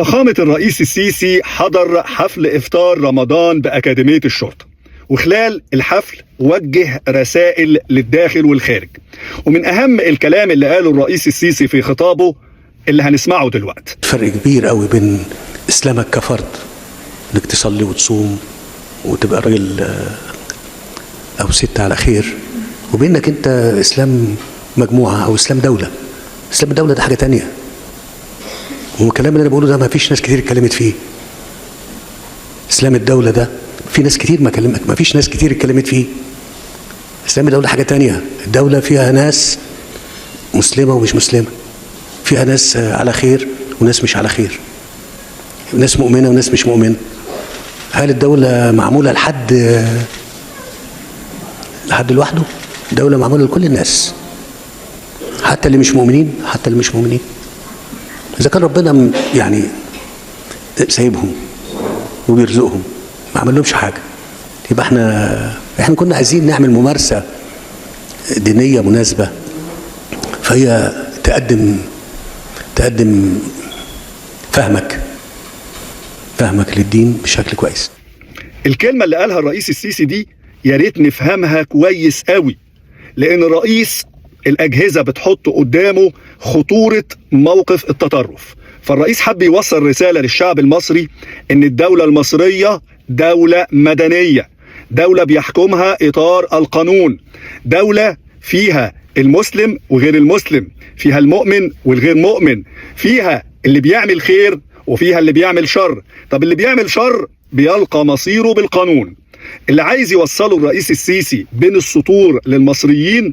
فخامة الرئيس السيسي حضر حفل إفطار رمضان بأكاديمية الشرطة، وخلال الحفل وجه رسائل للداخل والخارج. ومن أهم الكلام اللي قاله الرئيس السيسي في خطابه اللي هنسمعه دلوقتي: فرق كبير قوي بين إسلامك كفرد، إنك تصلي وتصوم وتبقى راجل أو ست على خير، وبينك أنت إسلام مجموعة أو إسلام دولة. إسلام الدولة ده حاجة تانية، والكلام اللي أنا بقوله ده ما فيش ناس كتير اتكلمت فيه. إسلام الدولة ده في ناس كتير ما فيش ناس كتير اتكلمت فيه. إسلام الدولة حاجة تانية. الدولة فيها ناس مسلمة ومش مسلمة، فيها ناس على خير وناس مش على خير، ناس مؤمنة وناس مش مؤمنة. هل الدولة معمولة لحد لوحده؟ الدولة معمولة لكل الناس، حتى اللي مش مؤمنين، حتى اللي مش مؤمنين. إذا كان ربنا يعني سايبهم وبيرزقهم ما عمل لهمش حاجة، يبقى احنا كنا عايزين نعمل ممارسة دينية مناسبة، فهي تقدم فهمك للدين بشكل كويس. الكلمة اللي قالها الرئيس السيسي دي يا ريت نفهمها كويس قوي، لأن الرئيس الأجهزة بتحط قدامه خطورة موقف التطرف. فالرئيس حب يوصل رسالة للشعب المصري إن الدولة المصرية دولة مدنية، دولة بيحكمها إطار القانون، دولة فيها المسلم وغير المسلم، فيها المؤمن والغير مؤمن، فيها اللي بيعمل خير وفيها اللي بيعمل شر. طب اللي بيعمل شر بيلقى مصيره بالقانون. اللي عايز يوصله الرئيس السيسي بين السطور للمصريين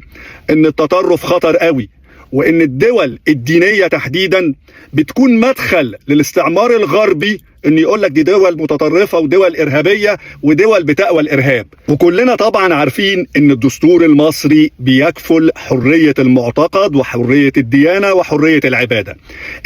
ان التطرف خطر قوي، وان الدول الدينية تحديدا بتكون مدخل للاستعمار الغربي، ان يقول لك دي دول متطرفة ودول ارهابية ودول بتأوى الارهاب. وكلنا طبعا عارفين ان الدستور المصري بيكفل حرية المعتقد وحرية الديانة وحرية العبادة.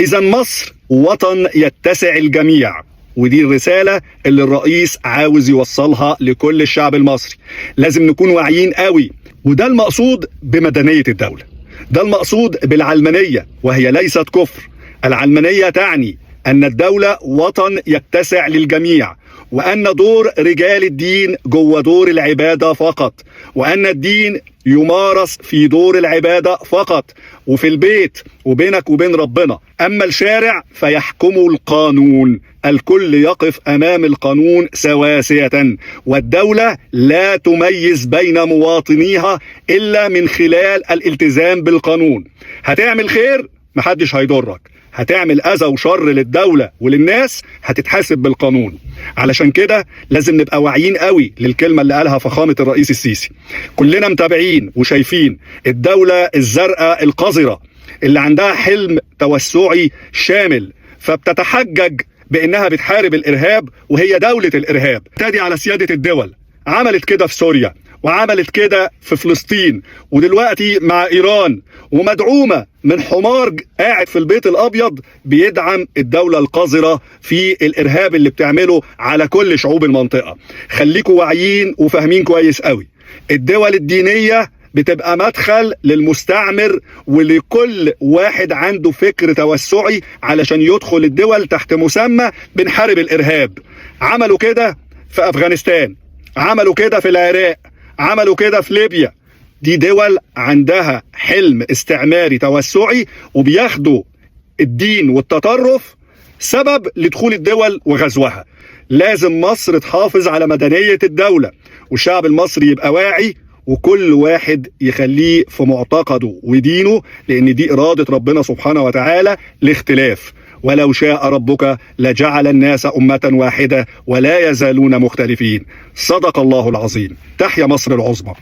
اذا مصر وطن يتسع الجميع، ودي الرسالة اللي الرئيس عاوز يوصلها لكل الشعب المصري. لازم نكون واعيين قوي، وده المقصود بمدنية الدولة، ده المقصود بالعلمانية، وهي ليست كفر. العلمانية تعني أن الدولة وطن يتسع للجميع، وأن دور رجال الدين جوه دور العبادة فقط، وأن الدين يمارس في دور العبادة فقط وفي البيت وبينك وبين ربنا. أما الشارع فيحكمه القانون، الكل يقف أمام القانون سواسية، والدولة لا تميز بين مواطنيها إلا من خلال الالتزام بالقانون. هتعمل خير محدش هيضرك، هتعمل أذى وشر للدولة وللناس هتتحاسب بالقانون. علشان كده لازم نبقى واعيين قوي للكلمة اللي قالها فخامة الرئيس السيسي. كلنا متابعين وشايفين الدولة الزرقاء القذرة اللي عندها حلم توسعي شامل، فبتتحجج بأنها بتحارب الإرهاب وهي دولة الإرهاب، تدي على سيادة الدول. عملت كده في سوريا، وعملت كده في فلسطين، ودلوقتي مع إيران، ومدعومة من حمار قاعد في البيت الأبيض بيدعم الدولة القذرة في الإرهاب اللي بتعمله على كل شعوب المنطقة. خليكوا واعيين وفاهمين كويس قوي، الدول الدينية بتبقى مدخل للمستعمر ولكل واحد عنده فكر توسعي علشان يدخل الدول تحت مسمى بنحارب الإرهاب. عملوا كده في أفغانستان، عملوا كده في العراق، عملوا كده في ليبيا. دي دول عندها حلم استعماري توسعي، وبياخدوا الدين والتطرف سبب لدخول الدول وغزوها. لازم مصر تحافظ على مدنية الدولة، والشعب المصري يبقى واعي، وكل واحد يخليه في معتقده ودينه، لأن دي إرادة ربنا سبحانه وتعالى لاختلاف. ولو شاء ربك لجعل الناس أمة واحدة ولا يزالون مختلفين. صدق الله العظيم. تحيا مصر العظمى.